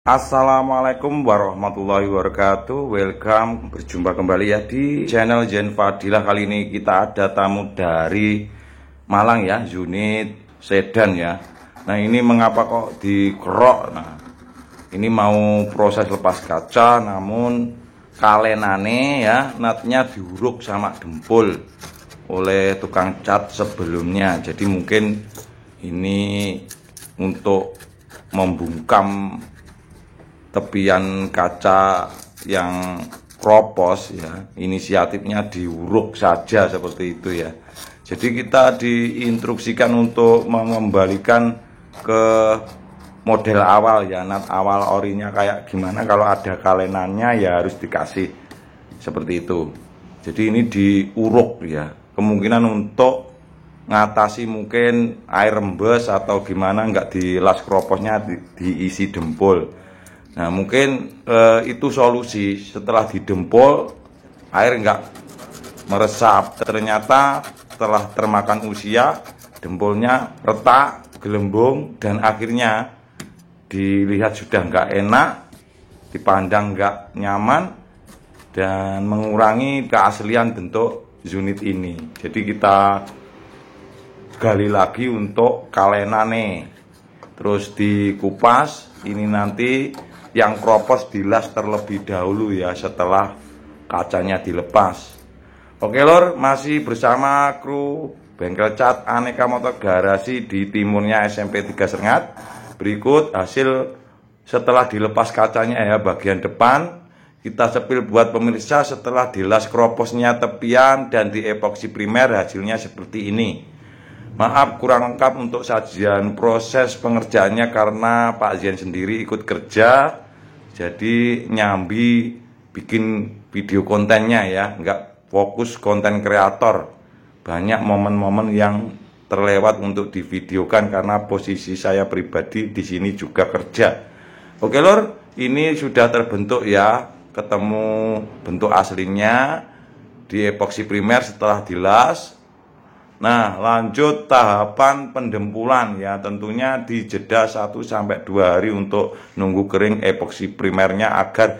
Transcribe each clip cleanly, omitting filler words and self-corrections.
Assalamualaikum warahmatullahi wabarakatuh. Welcome, berjumpa kembali ya di channel Zen Fadilah. Kali ini kita ada tamu dari Malang ya, unit sedan ya. Nah ini mengapa kok dikerok? Nah ini mau proses lepas kaca, namun kalenane ya natnya diuruk sama dempul oleh tukang cat sebelumnya. Jadi mungkin ini untuk membungkam tepian kaca yang kropos ya, inisiatifnya diuruk saja seperti itu ya. Jadi kita diinstruksikan untuk mengembalikan ke model awal ya, nat awal orinya kayak gimana. Kalau ada kalenannya ya harus dikasih seperti itu. Jadi ini diuruk ya, kemungkinan untuk ngatasi mungkin air rembes atau gimana, nggak dilas kroposnya, diisi dempul. Nah mungkin itu solusi. Setelah didempul air nggak meresap, ternyata setelah termakan usia dempulnya retak, gelembung, dan akhirnya dilihat sudah nggak enak, dipandang nggak nyaman, dan mengurangi keaslian bentuk unit ini. Jadi kita gali lagi untuk kalenane, terus dikupas. Ini nanti yang kropos dilas terlebih dahulu ya setelah kacanya dilepas. Oke lor, masih bersama kru bengkel cat Aneka Motor Garasi di timurnya SMP 3 Serengat. Berikut hasil setelah dilepas kacanya ya, bagian depan kita sepil buat pemirsa. Setelah dilas kroposnya tepian dan di epoksi primer, hasilnya seperti ini. Maaf kurang lengkap untuk sajian proses pengerjaannya karena Pak Zian sendiri ikut kerja, jadi nyambi bikin video kontennya ya, nggak fokus konten kreator. Banyak momen-momen yang terlewat untuk divideokan karena posisi saya pribadi di sini juga kerja. Oke lor, ini sudah terbentuk ya, ketemu bentuk aslinya di epoksi primer setelah dilas. Nah lanjut tahapan pendempulan ya, tentunya dijeda 1-2 hari untuk nunggu kering epoksi primernya agar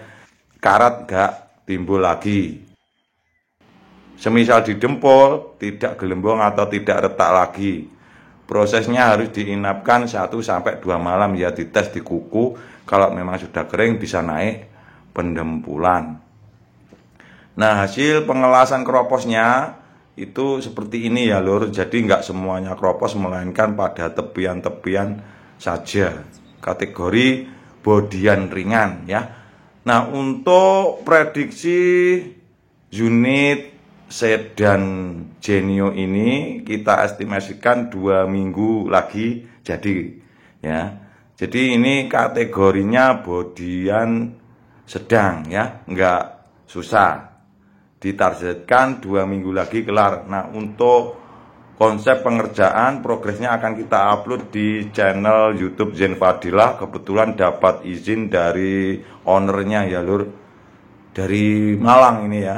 karat gak timbul lagi. Semisal didempul tidak gelembung atau tidak retak lagi, prosesnya harus diinapkan 1-2 malam ya, dites di kuku. Kalau memang sudah kering bisa naik pendempulan. Nah hasil pengelasan kroposnya itu seperti ini ya lur. Jadi nggak semuanya kropos, melainkan pada tepian-tepian saja, kategori bodian ringan ya. Nah untuk prediksi unit sedan Genio ini kita estimasikan 2 minggu lagi jadi ya. Jadi ini kategorinya bodian sedang ya, nggak susah. Ditargetkan 2 minggu lagi kelar. Nah untuk konsep pengerjaan progresnya akan kita upload di channel YouTube Zen Fadilah. Kebetulan dapat izin dari ownernya ya lur, dari Malang ini ya.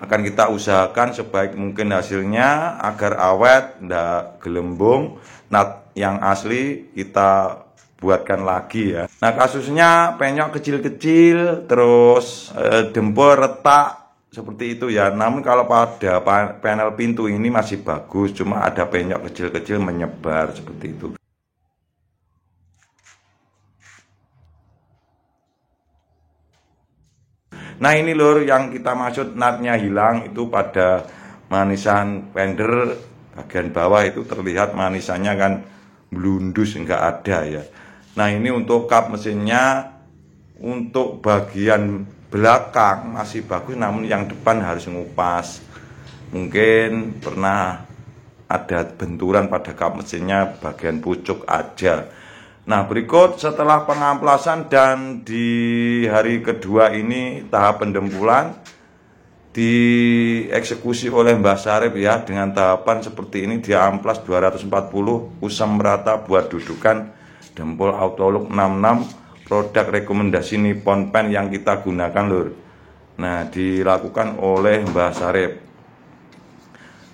Akan kita usahakan sebaik mungkin hasilnya agar awet, ndak gelembung. Nat yang asli kita buatkan lagi ya. Nah kasusnya penyok kecil-kecil, terus dempul retak seperti itu ya. Namun kalau pada panel pintu ini masih bagus, cuma ada penyok kecil-kecil menyebar seperti itu. Nah ini lur yang kita maksud natnya hilang itu pada manisan fender bagian bawah itu terlihat manisannya kan blundus, enggak ada ya. Nah ini untuk kap mesinnya, untuk bagian belakang masih bagus, namun yang depan harus ngupas. Mungkin pernah ada benturan pada kap mesinnya bagian pucuk aja. Nah berikut setelah pengamplasan dan di hari kedua ini tahap pendempulan dieksekusi oleh Mbah Sarip ya, dengan tahapan seperti ini. Dia amplas 240, usam rata buat dudukan dempul Autolook 66, produk rekomendasi Nippon Pen yang kita gunakan lur. Nah dilakukan oleh Mbah Sarip.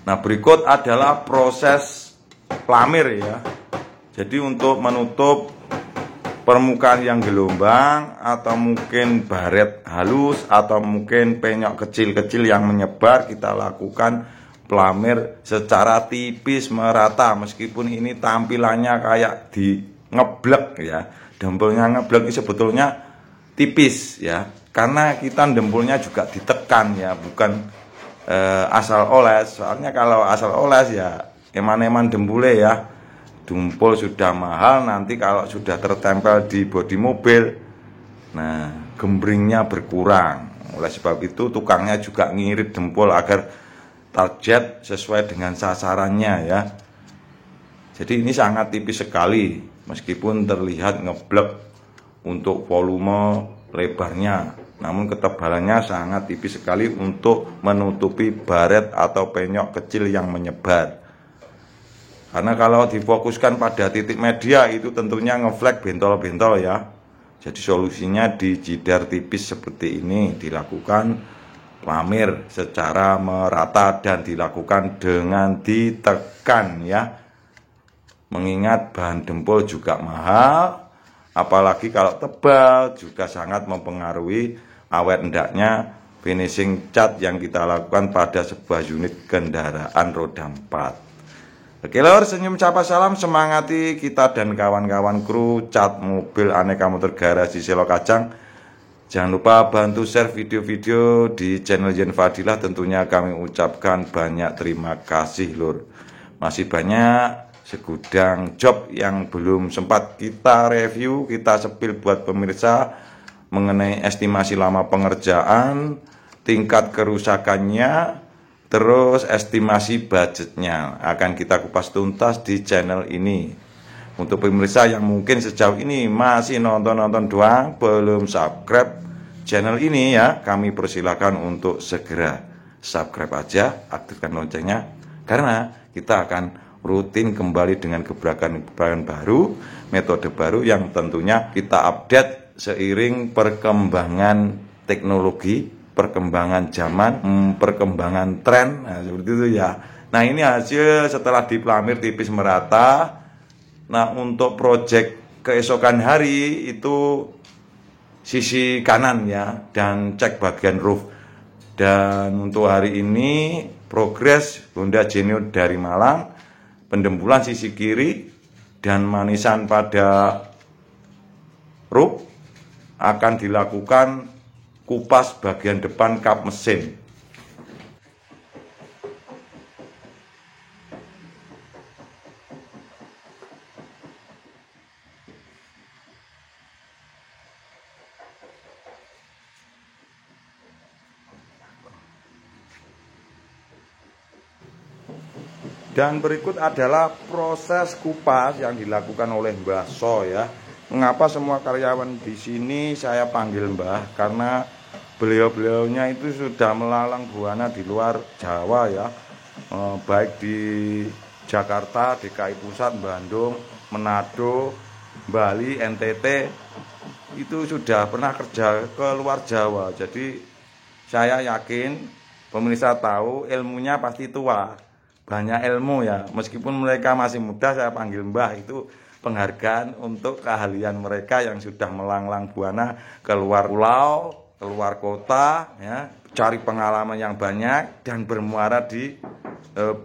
Nah berikut adalah proses plamir ya. Jadi untuk menutup permukaan yang gelombang, atau mungkin baret halus, atau mungkin penyok kecil-kecil yang menyebar, kita lakukan pelamir secara tipis merata. Meskipun ini tampilannya kayak di ngeblek ya, dempulnya ngeblek sebetulnya tipis ya, karena kita dempulnya juga ditekan ya, bukan asal oles. Soalnya kalau asal oles ya eman-eman dempule ya, dempul sudah mahal, nanti kalau sudah tertempel di bodi mobil, nah gembringnya berkurang. Oleh sebab itu tukangnya juga ngirit dempul agar target sesuai dengan sasarannya ya. Jadi ini sangat tipis sekali, meskipun terlihat ngeblek untuk volume lebarnya, namun ketebalannya sangat tipis sekali untuk menutupi baret atau penyok kecil yang menyebar. Karena kalau difokuskan pada titik media itu tentunya ngeflek bentol-bentol ya. Jadi solusinya di jidar tipis seperti ini dilakukan lamir secara merata dan dilakukan dengan ditekan ya. Mengingat bahan dempul juga mahal, apalagi kalau tebal juga sangat mempengaruhi awet hendaknya finishing cat yang kita lakukan pada sebuah unit kendaraan roda 4. Oke lor, senyum sapa salam semangati kita dan kawan-kawan kru cat mobil aneka motor garasi Selo Kajang. Jangan lupa bantu share video-video di channel Jen Fadilah. Tentunya kami ucapkan banyak terima kasih lor. Masih banyak segudang job yang belum sempat kita review, kita sepil buat pemirsa mengenai estimasi lama pengerjaan, tingkat kerusakannya, terus estimasi budgetnya akan kita kupas tuntas di channel ini. Untuk pemirsa yang mungkin sejauh ini masih nonton-nonton doang, belum subscribe channel ini ya, kami persilakan untuk segera subscribe aja, aktifkan loncengnya, karena kita akan rutin kembali dengan gebrakan-gebrakan baru, metode baru yang tentunya kita update seiring perkembangan teknologi, perkembangan zaman, perkembangan tren, nah seperti itu ya. Nah ini hasil setelah dipelamir tipis merata. Nah untuk project keesokan hari itu sisi kanan ya, dan cek bagian roof. Dan untuk hari ini progres Honda Genio dari Malang, pendembulan sisi kiri dan manisan pada roof akan dilakukan kupas bagian depan kap mesin. Dan berikut adalah proses kupas yang dilakukan oleh Mbah So ya. Mengapa semua karyawan di sini saya panggil Mbah? Karena beliau-beliaunya itu sudah melalang buana di luar Jawa ya, baik di Jakarta, DKI Pusat, Bandung, Manado, Bali, NTT, itu sudah pernah kerja ke luar Jawa. Jadi saya yakin pemirsa tahu ilmunya pasti tua, banyak ilmu ya. Meskipun mereka masih muda, saya panggil Mbah, itu penghargaan untuk keahlian mereka yang sudah melanglang buana ke luar pulau, keluar kota ya, cari pengalaman yang banyak dan bermuara di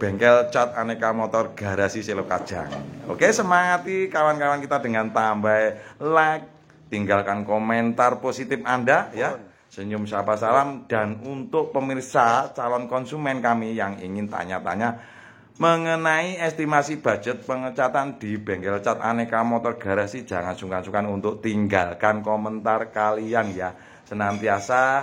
bengkel cat aneka motor garasi Selo Kajang. Oke, semangati kawan-kawan kita dengan tambah like, tinggalkan komentar positif Anda ya, senyum sapa salam. Dan untuk pemirsa calon konsumen kami yang ingin tanya-tanya mengenai estimasi budget pengecatan di bengkel cat aneka motor garasi, jangan sungkan-sungkan untuk tinggalkan komentar kalian ya. Senantiasa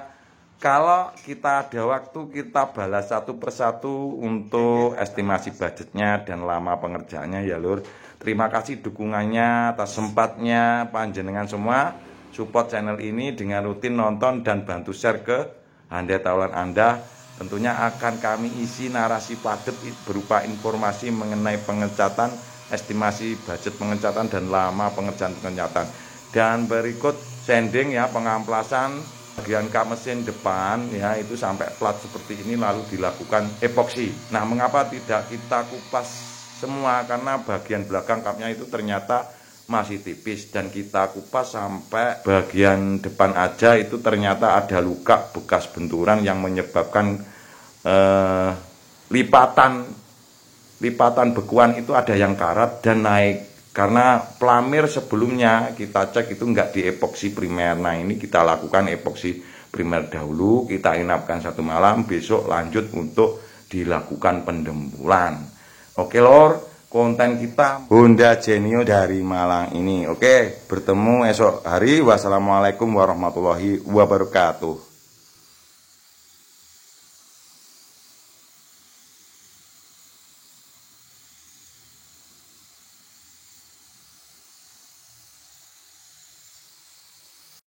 kalau kita ada waktu kita balas satu persatu untuk estimasi budgetnya dan lama pengerjaannya ya lur. Terima kasih dukungannya atas sempatnya panjenengan semua support channel ini dengan rutin nonton dan bantu share ke handai taulan Anda. Tentunya akan kami isi narasi padat berupa informasi mengenai pengecatan, estimasi budget pengecatan dan lama pengerjaan pengecatan. Dan berikut sanding ya, pengamplasan bagian kap mesin depan ya, itu sampai plat seperti ini lalu dilakukan epoksi. Nah, mengapa tidak kita kupas semua? Karena bagian belakang kapnya itu ternyata masih tipis, dan kita kupas sampai bagian depan aja itu ternyata ada luka bekas benturan yang menyebabkan lipatan bekuan itu ada yang karat dan naik. Karena pelamir sebelumnya kita cek itu enggak di epoksi primer. Nah, ini kita lakukan epoksi primer dahulu, kita inapkan 1 malam, besok lanjut untuk dilakukan pendembulan. Oke lor, konten kita Honda Genio dari Malang ini. Oke, bertemu esok hari. Wassalamualaikum warahmatullahi wabarakatuh.